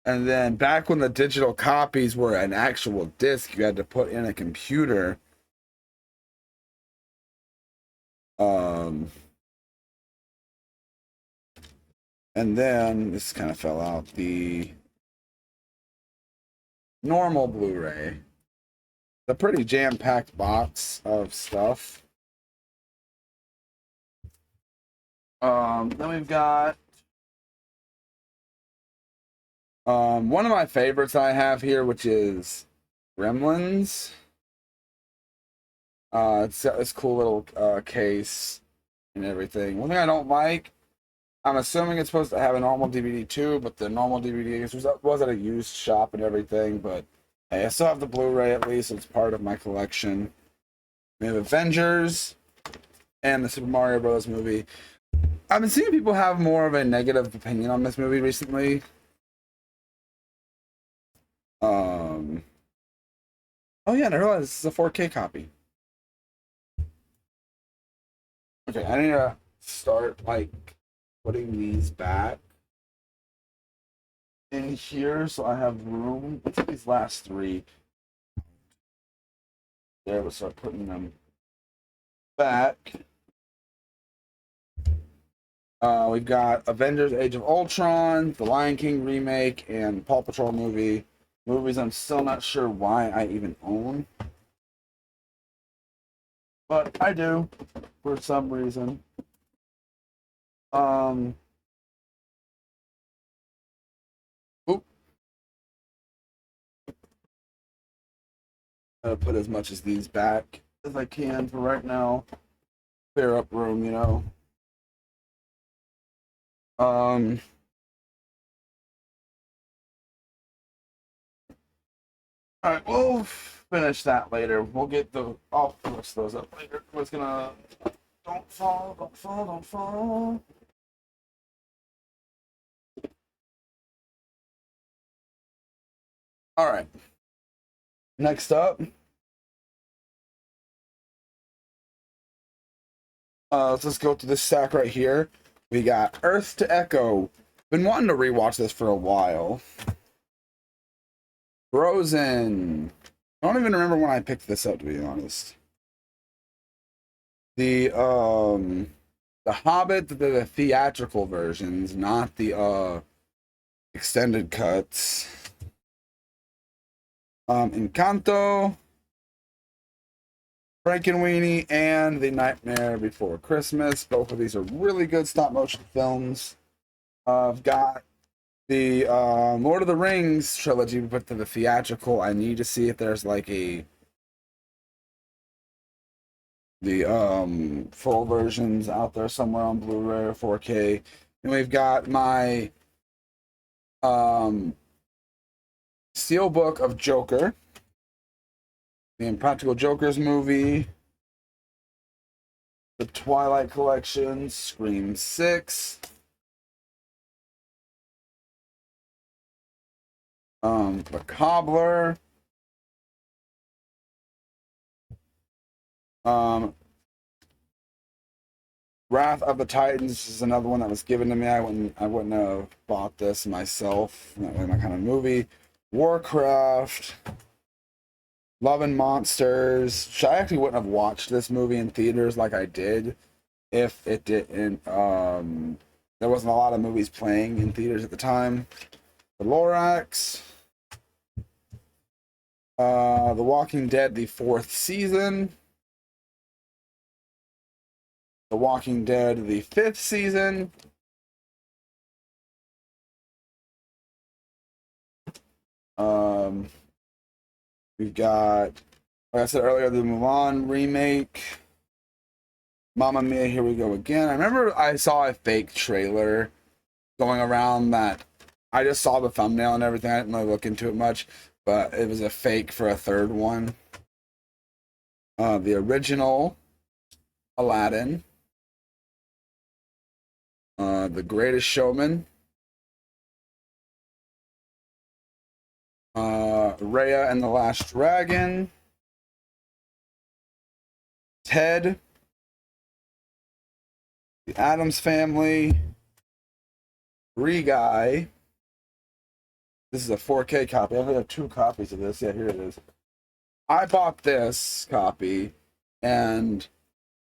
And then back when the digital copies were an actual disc, you had to put in a computer. And then this kind of fell out. The normal Blu-ray. A pretty jam-packed box of stuff. Then we've got one of my favorites I have here, which is Gremlins. It's got this cool little case and everything. One thing I don't like, I'm assuming it's supposed to have a normal DVD too, but the normal DVD was at a used shop and everything, but hey, I still have the Blu-ray at least. It's part of my collection. We have Avengers and the Super Mario Bros. Movie. I've been seeing people have more of a negative opinion on this movie recently. Oh yeah, and I realized this is a 4K copy. Okay, I need to start like putting these back in here so I have room. Let's get these last three. There, we'll start putting them back. We've got Avengers Age of Ultron, The Lion King remake, and Paw Patrol movie. Movies I'm still not sure why I even own. But I do, for some reason. Oop. I'll put as much as these back as I can for right now. Clear up room, you know. Alright, we'll finish that later. We'll get I'll finish those up later. I was gonna... Don't fall, don't fall, don't fall. Alright. Next up. Let's just go to this stack right here. We got Earth to Echo. Been wanting to rewatch this for a while. Frozen. I don't even remember when I picked this up, to be honest. The Hobbit, the theatrical versions, not the extended cuts. Encanto, Frankenweenie, and The Nightmare Before Christmas. Both of these are really good stop motion films. I've got the Lord of the Rings trilogy, but to the theatrical. I need to see if there's like the full versions out there somewhere on Blu-ray or 4K. And we've got my Steelbook of Joker. the Impractical Jokers movie, the Twilight Collection, Scream 6, the Cobbler, Wrath of the Titans is another one that was given to me. I wouldn't have bought this myself. Not really my kind of movie. Warcraft, Love and Monsters. I actually wouldn't have watched this movie in theaters like I did if it didn't. There wasn't a lot of movies playing in theaters at the time. The Lorax, The Walking Dead, the 4th season. The Walking Dead, the 5th season. We've got, like I said earlier, the Mulan remake. Mamma Mia, Here We Go Again. I remember I saw a fake trailer going around that I just saw the thumbnail and everything. I didn't really look into it much, but it was a fake for a third one. The original Aladdin. The Greatest Showman. Raya and the Last Dragon. Ted. The Addams Family. Free Guy. This is a 4K copy. I have 2 copies of this. Yeah, here it is. I bought this copy, and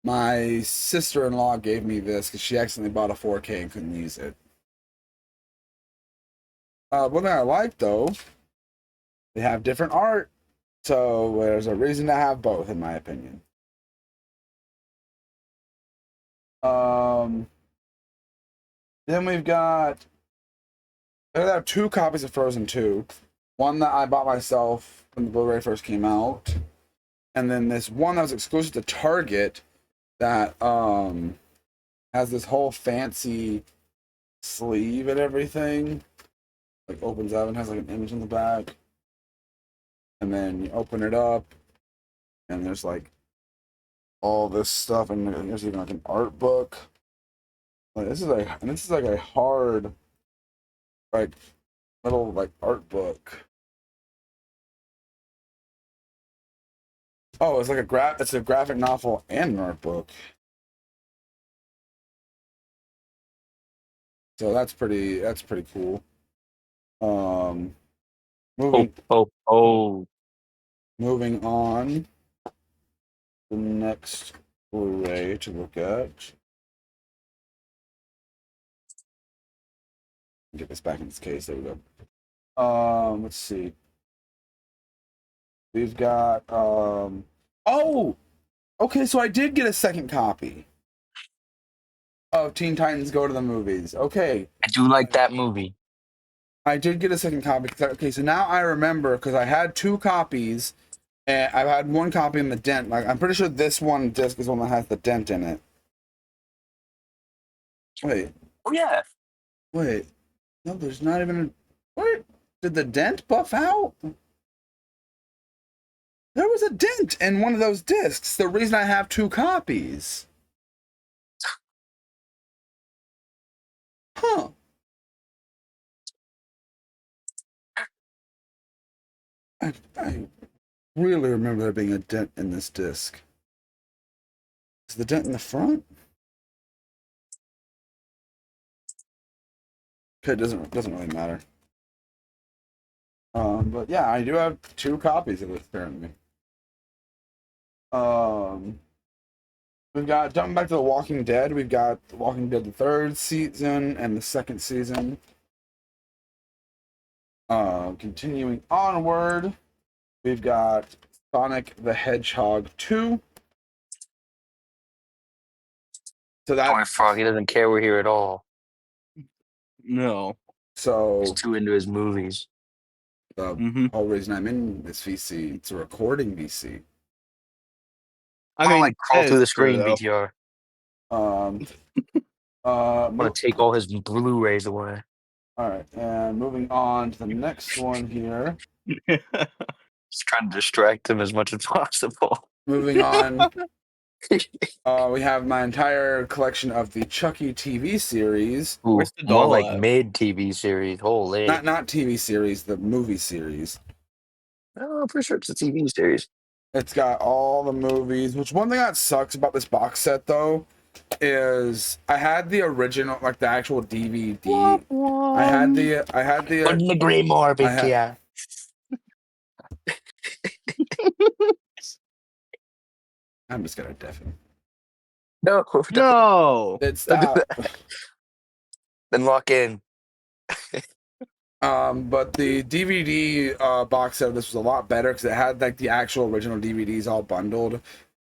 my sister-in-law gave me this because she accidentally bought a 4K and couldn't use it. One thing I like, though, they have different art, so there's a reason to have both, in my opinion. Then we've got, I have 2 copies of Frozen 2. One that I bought myself when the Blu-ray first came out, and then this one that was exclusive to Target that has this whole fancy sleeve and everything. Like opens up and has like an image in the back. And then you open it up and there's like all this stuff, and there's even like an art book. Like this is like a hard like little like art book. Oh, it's like it's a graphic novel and an art book. So that's pretty cool. Moving moving on. The next Blu-ray to look at. Get this back in its case. There we go. Let's see. We've got oh, okay, so I did get a second copy of Teen Titans Go to the Movies. Okay. I do like that movie. I did get a second copy. Okay, so now I remember because I had 2 copies, and I've had 1 copy in the dent. Like I'm pretty sure this one disc is one that has the dent in it. Wait. Oh yeah. Wait. No, there's not even a... What? Did the dent buff out? There was a dent in one of those discs. The reason I have 2 copies. Huh. I really remember there being a dent in this disc. Is the dent in the front? Okay, it doesn't really matter. But yeah, I do have 2 copies of it apparently. We've got, jumping back to The Walking Dead, we've got The Walking Dead the 3rd season and the 2nd season. Continuing onward, we've got Sonic the Hedgehog 2. So that Poor Frog, he doesn't care we're here at all. No. So He's too into his movies. the whole reason I'm in this VC, it's a recording VC. I mean, like crawl through the screen, though. BTR. I'm gonna take all his Blu-rays away. All right, and moving on to the next one here. Just trying to distract him as much as possible. Moving on. We have my entire collection of the Chucky TV series. Ooh, Where's the more doll like at? mid TV series. Holy. Not TV series, the movie series. Oh, I'm pretty sure it's a TV series. It's got all the movies, which one thing that sucks about this box set though is I had the original, like the actual DVD. I had the Put in the Grimoire, I had- yeah. I'm just gonna deafen. No, No. It stopped. then lock in. But the DVD box set of this was a lot better because it had like the actual original DVDs all bundled,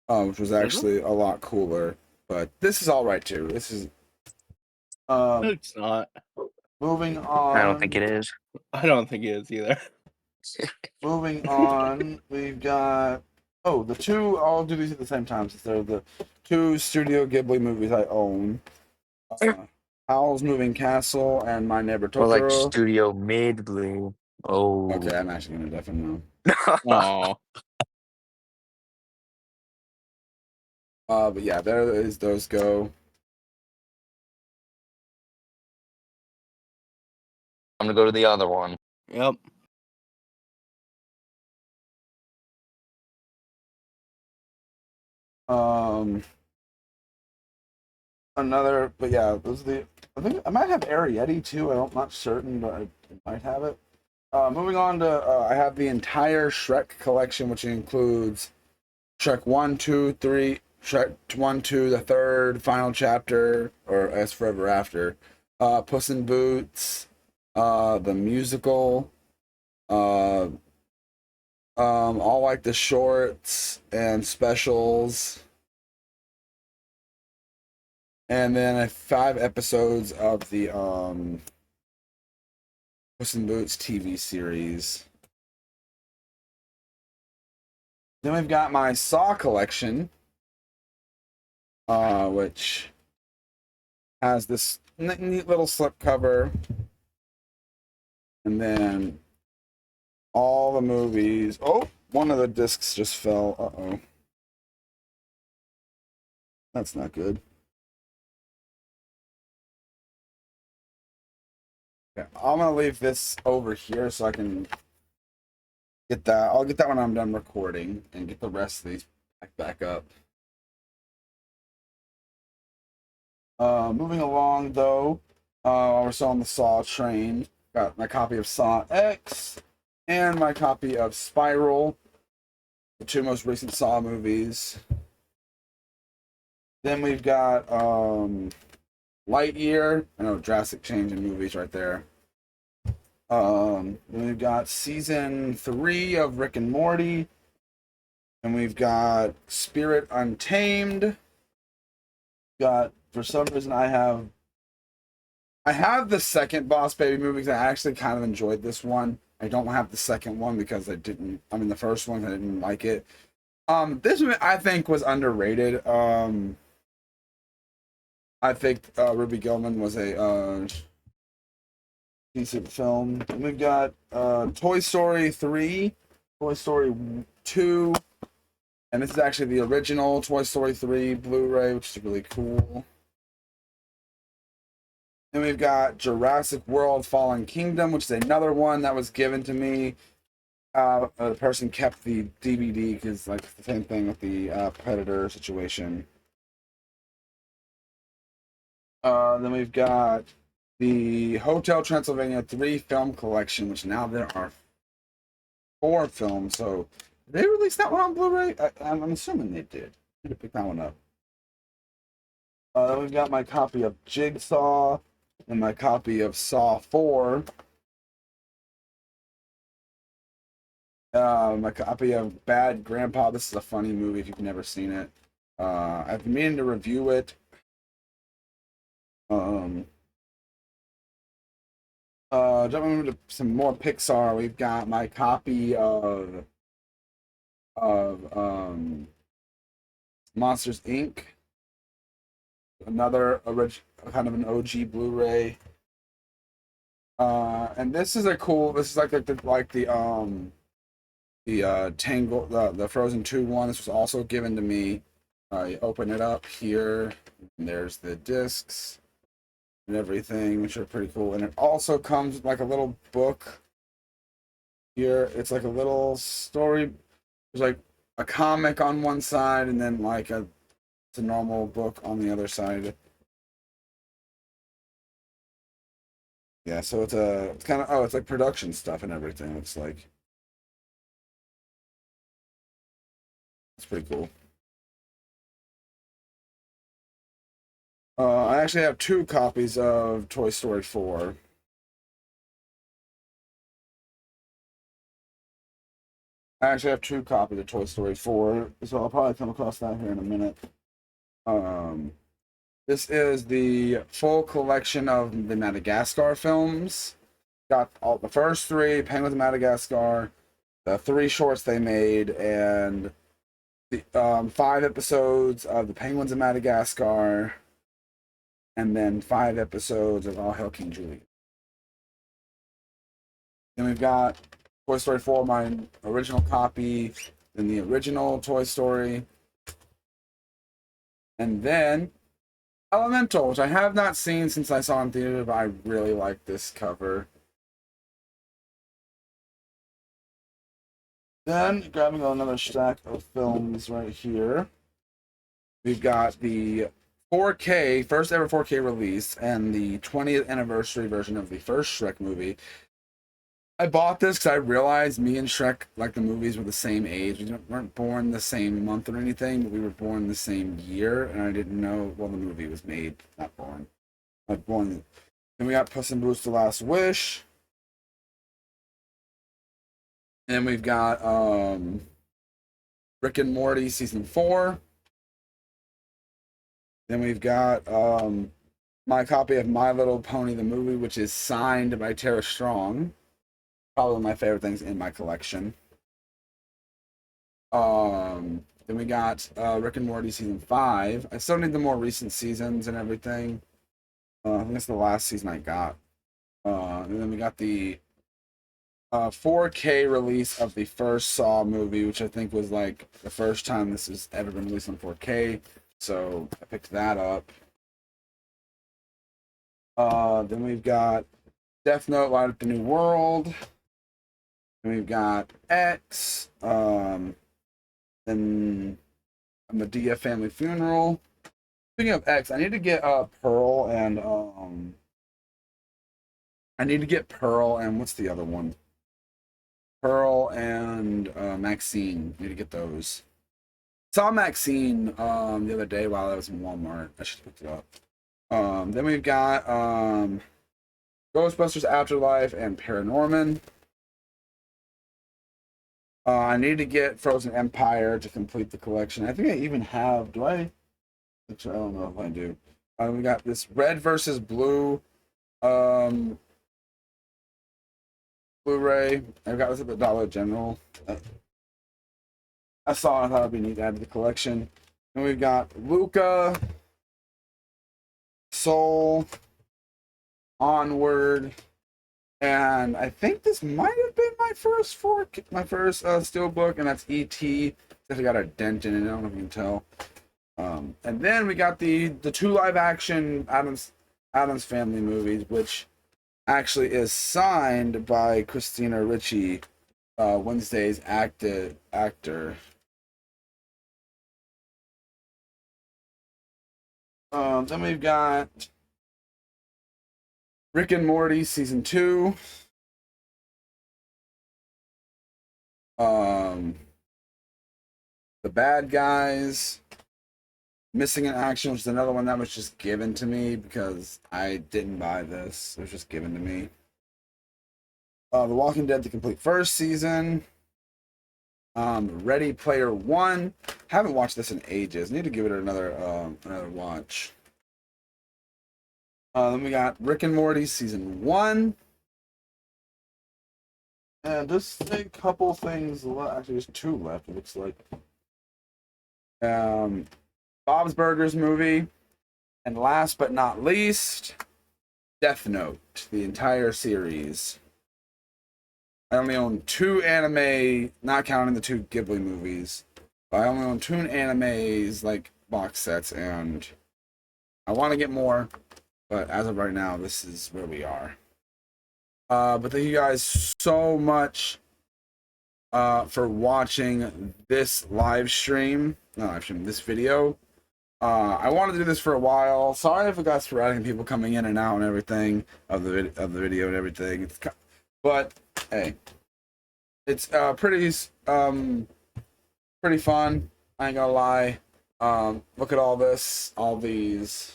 which was actually a lot cooler. But this is all right too. This is It's not. moving on. I don't think it is. I don't think it is either. Moving on, we've got the two. I'll do these at the same time since they're the two Studio Ghibli movies I own. Howl's Moving Castle and My Neighbor Or like Totoro. Studio Mid Blue. Oh. Okay, I'm actually gonna definitely know. Oh. But yeah, there is those go. I'm gonna go to the other one. Yep. Another, but yeah, those are the. I think I might have Arietti too. I'm not certain, but I might have it. Moving on to, I have the entire Shrek collection, which includes Shrek 1, 2, 3, Shrek 1, 2, the third, final chapter, or as Forever After, Puss in Boots, the musical, all like the shorts and specials. And then 5 episodes of the Puss in Boots TV series. Then we've got my Saw collection, which has this neat little slipcover, and then all the movies. Oh, one of the discs just fell. Uh-oh. That's not good. Okay, I'm gonna leave this over here so I can get that. I'll get that when I'm done recording and get the rest of these back up. Moving along though, we're still on the Saw train. Got my copy of Saw X and my copy of Spiral, the 2 most recent Saw movies. Then we've got Lightyear. I know, drastic change in movies right there. Then we've got season 3 of Rick and Morty. And we've got Spirit Untamed. Got, for some reason, I have the second Boss Baby movie because I actually kind of enjoyed this one. I don't have the second one because the first one, I didn't like it. This one I think was underrated. I think Ruby Gillman was a decent film. And we've got Toy Story 3, Toy Story 2, and this is actually the original Toy Story 3 Blu-ray, which is really cool. Then we've got Jurassic World Fallen Kingdom, which is another one that was given to me. The person kept the DVD because, like, the same thing with the Predator situation. Then we've got the Hotel Transylvania 3 film collection, which now there are 4 films. So, did they release that one on Blu-ray? I'm assuming they did. I need to pick that one up. Then we've got my copy of Jigsaw and my copy of Saw 4. My copy of Bad Grandpa. This is a funny movie if you've never seen it. I've been meaning to review it. Jumping into some more Pixar, we've got my copy of Monsters Inc. Another kind of an OG Blu-ray. And this is like the the Tangle, the Frozen 2 one. This was also given to me. You open it up here, and there's the discs and everything, which are pretty cool. And it also comes with like a little book here. It's like a little story. There's like a comic on one side, and then like it's a normal book on the other side. Yeah, so it's kind of it's like production stuff and everything. It's like it's pretty cool. I actually have 2 copies of Toy Story 4. I actually have 2 copies of Toy Story 4, so I'll probably come across that here in a minute. This is the full collection of the Madagascar films. Got all the first 3, Penguins of Madagascar, the 3 shorts they made, and the 5 episodes of the Penguins of Madagascar, and then 5 episodes of All Hail King Julian. Then we've got Toy Story 4, my original copy, then the original Toy Story, and then Elemental, which I have not seen since I saw in theater, but I really like this cover. Then, grabbing another stack of films right here, we've got the 4K, first ever 4K release, and the 20th anniversary version of the first Shrek movie. I bought this because I realized me and Shrek, like the movies, were the same age. We weren't born the same month or anything, but we were born the same year, and I didn't know, well, the movie was made, not born. Not born. Then we got Puss in Boots: The Last Wish. And we've got Rick and Morty Season 4. Then we've got my copy of My Little Pony, the movie, which is signed by Tara Strong. Probably one of my favorite things in my collection. Then we got Rick and Morty Season 5. I still need the more recent seasons and everything. I think it's the last season I got. And then we got the 4K release of the first Saw movie, which I think was like the first time this has ever been released on 4K. So I picked that up. Then we've got Death Note: Light Up the New World. Then we've got X. Then a Medea Family Funeral. Speaking of X, I need to get Pearl and what's the other one? Pearl and Maxine. Need to get those. Saw Maxine the other day while I was in Walmart. I should have picked it up. Then we've got Ghostbusters Afterlife and Paranorman. I need to get Frozen Empire to complete the collection. I think I even have. Do I? Actually, I don't know if I do. We got this Red versus Blue Blu-ray. I got this at the Dollar General. I saw it. I thought it'd be neat to add to the collection. And we've got Luca, Soul, Onward, and I think this might have been my first steelbook, and that's E.T. It's actually got a dent in it. I don't know if you can tell. And then we got the 2 live-action Addams Family movies, which actually is signed by Christina Ricci, Wednesday's actor. Then we've got Rick and Morty Season 2. The Bad Guys. Missing in Action, which is another one that was just given to me because I didn't buy this. It was just given to me. The Walking Dead, the complete first season. Ready Player One. Haven't watched this in ages. Need to give it another watch. Then we got Rick and Morty Season 1. And just a couple things left. Actually, there's 2 left, it looks like. Bob's Burgers movie. And last but not least, Death Note, the entire series. I only own 2 anime, not counting the 2 Ghibli movies. I only own 2 animes, like, box sets, and I want to get more, but as of right now, this is where we are. But thank you guys so much for watching this this video. I wanted to do this for a while. Sorry if it got sporadic, people coming in and out and everything of the video and everything. But hey, it's pretty fun. I ain't gonna lie. Look at all these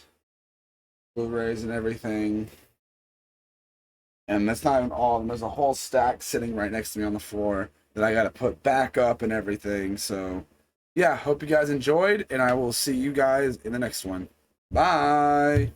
Blu-rays and everything. And that's not even all. There's a whole stack sitting right next to me on the floor that I gotta put back up and everything. So yeah, hope you guys enjoyed, and I will see you guys in the next one. Bye.